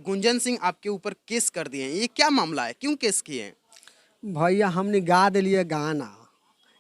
गुंजन सिंह आपके ऊपर केस कर दिए हैं, ये क्या मामला है, क्यों केस किए हैं? भैया हमने गा दिलिए गाना।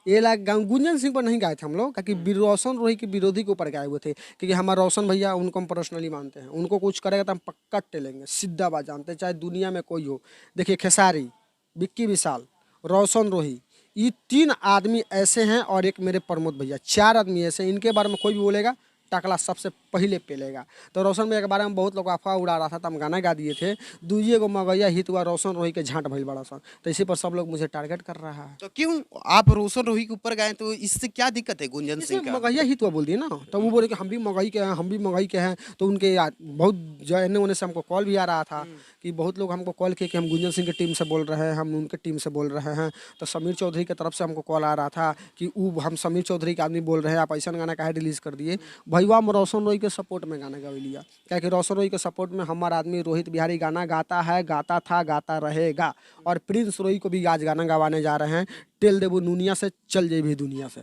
ये लाग गुंजन सिंह पर नहीं गाए थे हम लोग, क्योंकि रोशन रोही के विरोधी के ऊपर गाए हुए थे। क्योंकि हमारा रोशन भैया, उनको हम पर्सनली मानते हैं। उनको कुछ करेगा तो हम पक्का टेलेंगे, सीधा बात जानते हैं, चाहे दुनिया में कोई हो। देखिए खेसारी, विक्की विशाल, रोशन रोही, ये 3 आदमी ऐसे हैं, और एक मेरे प्रमोद भैया, 4 आदमी ऐसे हैं। इनके बारे में कोई भी बोलेगा टकला सबसे पहले पेलेगा। तो रोशन भैया के बारे में बहुत लोग अफवाह उड़ा रहा था, तो हम गाना गा दिए थे। दुइये को मगैया हित हुआ, रोशन रोही के झांट भइल बड़ा सन। तो इसी पर सब लोग मुझे टारगेट कर रहा है। तो क्यों आप रोशन रोही के ऊपर गए, तो इससे क्या दिक्कत है गुंजन इसमें सिंह का? मगहिया हित हुआ बोल दिए ना, तो वो बोले कि हम भी मगही के हैं, हम भी मगही के हैं। तो उनके बहुत जो एने ओने से हमको कॉल भी आ रहा था कि बहुत लोग हमको कॉल किए कि हम गुंजन सिंह की टीम से बोल रहे हैं, हम उनके टीम से बोल रहे हैं। तो समीर चौधरी की तरफ से हमको कॉल आ रहा था कि हम समीर चौधरी के आदमी बोल रहे हैं, आप ऐसा गाना काहे रिलीज कर दिए। भैया हम रोशन रोही के सपोर्ट में गाना गा लिया, क्या कि रोशन रोही के सपोर्ट में हमारा आदमी रोहित बिहारी गाना गाता है, गाता था, गाता रहेगा। और प्रिंस रोही को भी आज गाना गवाने जा रहे हैं। टेल देबू दुनिया से, चल जाए भी दुनिया से,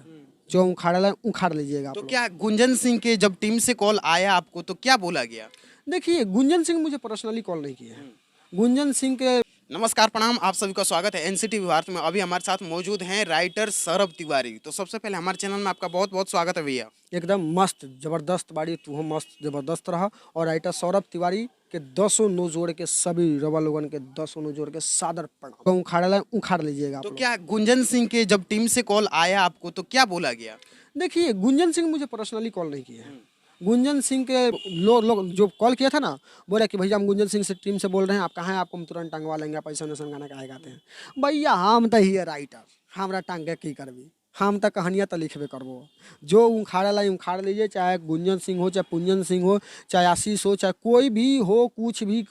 जो उखाड़ा उखाड़ लीजिएगा आप तो लोग। क्या गुंजन सिंह के जब टीम से कॉल आया आपको, तो क्या बोला गया? देखिए गुंजन सिंह मुझे पर्सनली कॉल नहीं किया है। गुंजन सिंह के नमस्कार, प्रणाम, आप सभी का स्वागत है एनसीटीवी भारत में। अभी हमारे साथ मौजूद हैं राइटर सौरभ तिवारी। तो सबसे पहले हमारे चैनल में आपका बहुत बहुत स्वागत है भैया। एकदम मस्त जबरदस्त बाड़ी, तू हो मस्त जबरदस्त रहा। और राइटर सौरभ तिवारी के 10 नो जोड़ के सभी रवा लोगन के 10 नो जोड़ के सादर प्रणाम। तो उखाड़ लीजिएगा आप तो लोग। क्या गुंजन सिंह के जब टीम से कॉल आया आपको, तो क्या बोला गया? देखिए गुंजन सिंह मुझे पर्सनली कॉल नहीं किया है। गुंजन सिंह के लोग जो कॉल किया था ना, बोला कि भैया हम गुंजन सिंह से टीम से बोल रहे हैं, आप कहाँ हैं, आपको हम तुरंत टंगवा लेंगे, आप ऐसा नैसा गाना काहे गाते हैं। भैया हम तो ही राइटर, हमरा टांगे की करबी, हम तो कहानियाँ तो लिखबे करबो। जो उखाड़ा ला उखाड़ लीजिए, चाहे गुंजन सिंह हो, चाहे पुंजन सिंह हो, चाहे आशीष हो, चाहे कोई भी हो, कुछ भी नहीं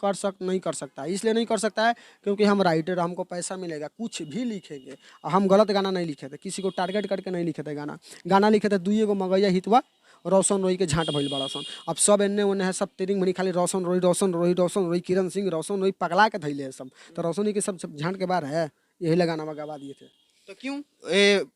कर सकता है। इसलिए नहीं कर सकता है क्योंकि हम राइटर, हमको पैसा मिलेगा, कुछ भी लिखेंगे। हम गलत गाना नहीं लिखे थे, किसी को टारगेट करके नहीं लिखे थे गाना। गाना लिखे थे दुइये को मगैया हितवा, रोशन रोही के झांट भइल बड़ा सन। अब सब एन्ने ओन्ने है, सब तेरिंग भनी खाली रोशन रोही रोशन रोही रोशन रोही, किरण सिंह रोशन रोही पगला के धैले है सब। तो रोशन रोही के सब झांट के बार है, यही लगाना में गवा दिए थे। तो क्यों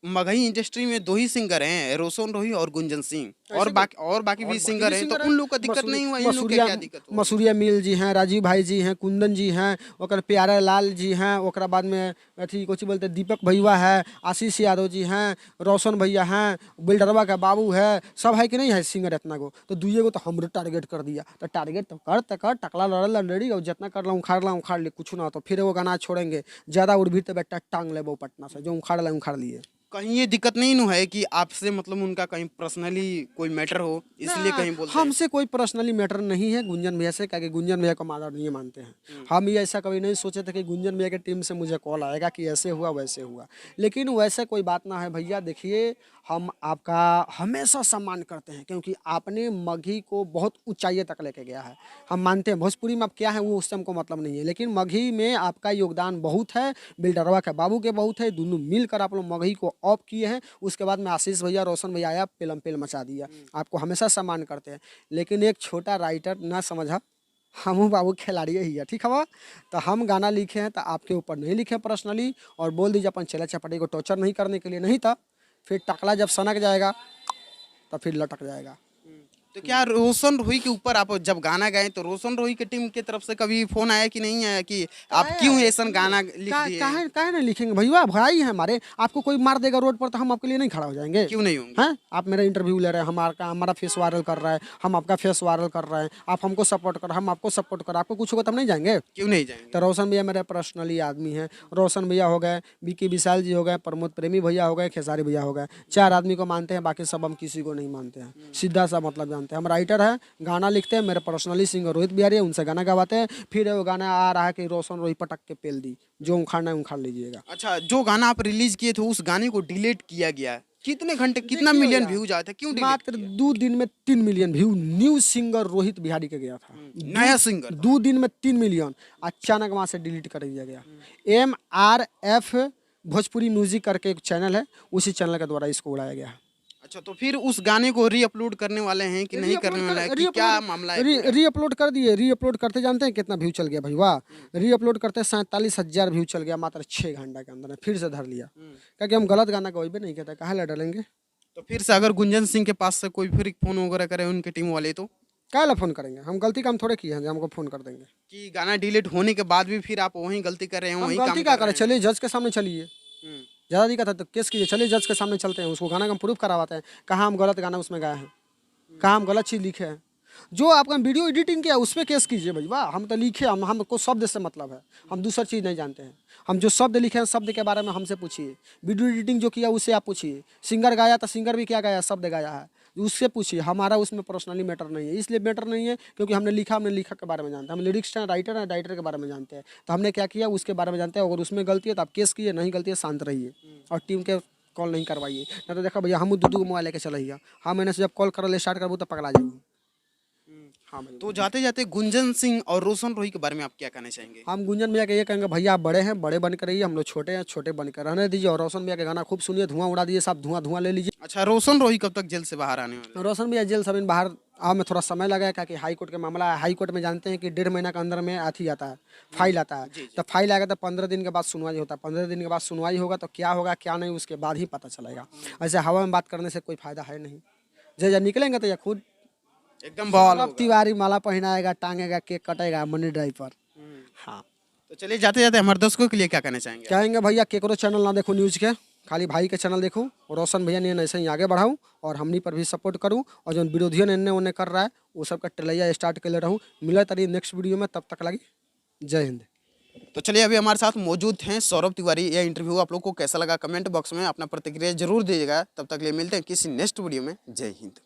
मगही इंडस्ट्री में 2 ही सिंगर हैं, रोशन रोही और गुंजन सिंह, और बाकी भी सिंगर हैं, तो उन लोग का दिक्कत नहीं हुआ, इन लोग के क्या दिक्कत हुआ? मसूरिया मिल जी हैं, राजीव भाई जी हैं, कुंदन जी हैं, ओकर प्यारे लाल जी हैं, ओकरा बाद में अथी कुछ बोलते दीपक भैया है, आशीष यादव जी हैं, रोशन भैया हैं, बिल्डरवा का बाबू है, सब है कि नहीं है सिंगर इतना को। तो दुइये को तो हमरे टारगेट कर दिया। तो टारगेट तो कर टकला लड़ल लड़ी, और जितना कर ला उखाड़ ले, कुछ ना तो फिर वो गाना छोड़ेंगे। ज्यादा उड़भी तो बेटा टांग ले वो पटना से, जो उखाड़ लिए। कहीं ये दिक्कत नहीं न है कि आपसे मतलब उनका कहीं पर्सनली कोई मैटर हो, इसलिए ना, कहीं बोलते हैं? हमसे कोई पर्सनली मैटर नहीं है गुंजन भैया से, क्योंकि गुंजन भैया को हम आदरणीय मानते हैं। हम ये ऐसा कभी नहीं सोचे थे कि गुंजन भैया की टीम से मुझे कॉल आएगा कि ऐसे हुआ वैसे हुआ, लेकिन वैसे कोई बात ना है भैया। देखिए हम आपका हमेशा सम्मान करते हैं, क्योंकि आपने मगही को बहुत ऊंचाई तक लेके गया है। हम मानते हैं भोजपुरी में आप क्या है वो उससे हमको मतलब नहीं है, लेकिन मगही में आपका योगदान बहुत है, बिल्डरवा के बाबू के बहुत है। दोनों मिलकर आप लोग मगही को ऑफ किए हैं। उसके बाद में आशीष भैया, रोशन भैया आया, पेलम पेल मचा दिया। आपको हमेशा सम्मान करते हैं, लेकिन एक छोटा राइटर ना समझा, हम बाबू खिलाड़ी ही है, ठीक है। तो हम गाना लिखे हैं तो आपके ऊपर नहीं लिखे पर्सनली, और बोल दीजिए अपन चला चपाटी को टॉर्चर नहीं करने के लिए, नहीं था फिर टकला जब सनक जाएगा तो फिर लटक जाएगा। तो क्या रोशन रोही के ऊपर आप जब गाना गाए, तो रोशन रोही की टीम की तरफ से कभी फोन आया कि नहीं आया कि आप क्यों ऐसा गाना लिख दिए? काहे नहीं लिखेंगे भैया, भाई है हमारे। आपको कोई मार देगा रोड पर तो हम आपके लिए नहीं खड़ा हो जाएंगे? क्यों नहीं होंगे? हैं, आप मेरा इंटरव्यू ले रहे हैं, हमारा फेस वायरल कर रहा है, हम आपका फेस वायरल कर रहे हैं, आप हमको सपोर्ट कर, हम आपको सपोर्ट कर, आपको कुछ होगा तब नहीं जाएंगे? क्यों नहीं जाएंगे? तो रोशन भैया मेरे पर्सनली आदमी हैं। रोशन भैया हो गए, विकी विशाल जी हो गए, प्रमोद प्रेमी भैया हो गए, खेसारी भैया हो गए, 4 आदमी को मानते हैं, बाकी सब हम किसी को नहीं मानते हैं। सीधा सा मतलब जानते हैं, हम राइटर हैं, गाना लिखते हैं। मेरे पर्सनली सिंगर रोहित बिहारी है, उनसे गाना गवाते हैं। फिर वो गाना आ रहा है कि रोशन रोही पटक के पेल दी, जो उखाड़ना है उखाड़ लीजिएगा। अच्छा, जो गाना आप रिलीज किए थे उस गाने को डिलीट किया गया, कितने घंटे, कितना देखिए मिलियन भैया, व्यूज आए थे, क्यों डिलीट मात्र किया? 2 दिन में 3 million view new singer Rohit Bihari के गया था। नया सिंगर? 2 दिन में 3 मिलियन अचानक वहां से डिलीट कर दिया गया। MRF भोजपुरी म्यूजिक करके एक चैनल है, उसी चैनल के द्वारा इसको उड़ाया गया। अच्छा, तो फिर उस गाने को री अपलोड करने वाले हैं कि नहीं करने वाले हैं, कि क्या मामला है पूरा? री अपलोड कर दिए। री अपलोड करते जानते हैं कितना व्यू चल गया भैया? री अपलोड करते 47,000 व्यू चल गया मात्र 6 घंटा के अंदर में। फिर से धर लिया, क्योंकि हम गलत गाना कोई भी नहीं कहते, कहाँ ला डालेंगे। तो फिर से अगर गुंजन सिंह के पास से कोई फिर फोन वगैरह करे उनके टीम वाले, तो क्या फ़ोन करेंगे, हम गलती काम थोड़े किए हैं जो हमको फ़ोन कर देंगे। कि गाना डिलीट होने के बाद भी फिर आप वही गलती कर रहे हैं, हम वही गलती काम क्या कर करें, रहे हैं। चलिए जज के सामने चलिए, हम्म, ज़्यादा दिक्कत है तो केस कीजिए, चलिए जज के सामने चलते हैं, उसको गाना का हम प्रूफ करवाते हैं, कहाँ हम गलत गाना उसमें गाए हैं, कहाँ हम गलत चीज़ लिखे हैं। जो आपका वीडियो एडिटिंग किया उस पर केस कीजिए भाई, वाह हम तो लिखे, हम हमको शब्द से मतलब है, हम दूसरी चीज़ नहीं जानते हैं। हम जो शब्द लिखे हैं शब्द के बारे में हमसे पूछिए, वीडियो एडिटिंग जो किया उससे आप पूछिए, सिंगर गाया तो सिंगर भी क्या गाया, शब्द गाया है उससे पूछिए, हमारा उसमें पर्सनली मैटर नहीं है। इसलिए मैटर नहीं है क्योंकि हमने लिखा के बारे में जानते हैं, हम लिरिक्स हैं, राइटर हैं, राइटर के बारे में जानते हैं, तो हमने क्या किया उसके बारे में जानते हैं। अगर उसमें गलती है तो आप केस कीजिए, नहीं गलती है शांत रहिए और टीम के कॉल नहीं करवाइए। ना तो देखा भैया हम दू मोबाइल लेके चलिए, हाँ मैंने से जब कॉल कर स्टार्ट करबू तो पकड़ा जाएगी। हाँ भाई, तो जाते जाते गुंजन सिंह और रोशन रोही के बारे में आप क्या कहना चाहेंगे? हम गुंजन भैया के ये कहेंगे भैया आप बड़े हैं, बड़े बन कर रहिए, हम लोग छोटे हैं, छोटे बन कर रहने दीजिए। और रोशन भैया के गाना खूब सुनिए, धुआं उड़ा दीजिए, सब धुआं धुआं ले लीजिए। अच्छा, रोशन रोही कब तक जेल से बाहर आने वाले हैं? रोशन भैया जेल सब इन बाहर आने में थोड़ा समय लगा है, क्योंकि हाई कोर्ट के मामला है। हाई कोर्ट में जानते हैं कि 1.5 महीना के अंदर में आती आता है, फाइल आता है। तो फाइल आएगा तो 15 दिन के बाद सुनवाई होता है, 15 दिन के बाद सुनवाई होगा तो क्या होगा क्या नहीं उसके बाद ही पता चलेगा। ऐसे हवा में बात करने से कोई फायदा है नहीं। जब निकलेंगे तो ये खुद एकदम बवाल सौरभ होगा। तिवारी माला पहनाएगा, टांगेगा, केक कटेगा मनी ड्राइव पर। हाँ, तो चलिए जाते जाते हमारे दर्शकों के लिए क्या कहना चाहेंगे? कहेंगे भैया केकरो चैनल ना देखो न्यूज़ के, खाली भाई के चैनल देखूँ, रोशन भैया ने ऐसे ही आगे बढ़ाऊँ और हमनी पर भी सपोर्ट करूँ। और जो विरोधियों ने इन्ने उन्ने कर रहा है वो सब का टलैया स्टार्ट कर ले रहूँ। मिला तरी नेक्स्ट वीडियो में, तब तक लगी जय हिंद। तो चलिए अभी हमारे साथ मौजूद हैं सौरभ तिवारी। यह इंटरव्यू आप लोग को कैसा लगा कमेंट बॉक्स में अपना प्रतिक्रिया जरूर दीजिएगा। तब तक के लिए मिलते हैं किसी नेक्स्ट वीडियो में। जय हिंद।